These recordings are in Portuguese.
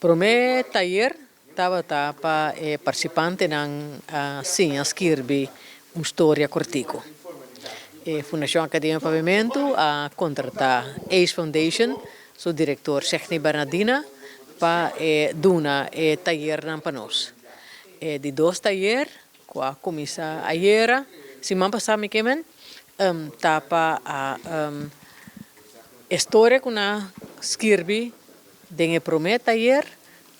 Pro me taller estava para participante ng Sinha Skirby Storia Cortico. Fundação Academia Pavimento a contratar ACE Foundation, seu diretor Chechny Bernardina, para dar taller para nós. De dois taller, com a comissão ayer, semana passada me queimem, tapa a história com a Skirby, dengue promete taller,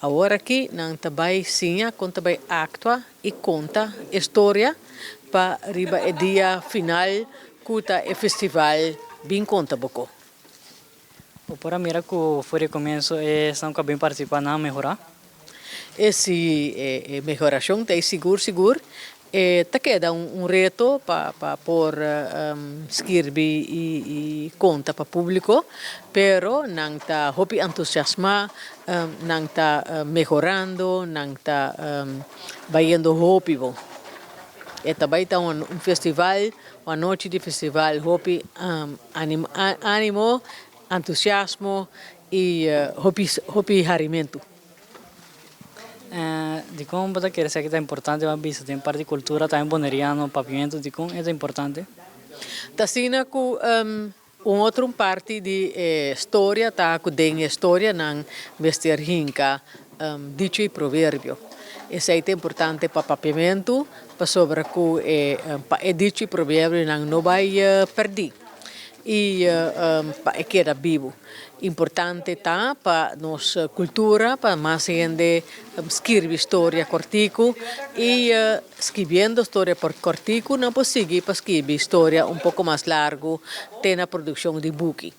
agora aqui não tabai sinha, conta bai actua e conta história para riba o dia final cuta e festival bem conta pouco. Para mira que foi começo estão bem participar na melhorar. Esse melhoração tem seguro tá queda reto para pôr Skirby e conta para público, pero não tá hopi entusiasma, não tá melhorando, não tá vaindo hopi bom. Também tá festival, uma noite de festival, hopi ânimo, entusiasmo e hopi harimento. De como você quer dizer que é importante uma vista, tem parte de cultura, também boneriano, pavimento, de como é importante? Tá sina ku outra parte de história, tá ku den história nang vestir hinka dicho e provérbio. Esse é importante para pavimento, para sobre ku dicho e provérbio nang não vai perder. E para queda vivo. Importante tá para nossa cultura, para mais gente escrever história cortico e escrevendo história por cortico não possível para escrever história pouco mais largo, ter a produção de book.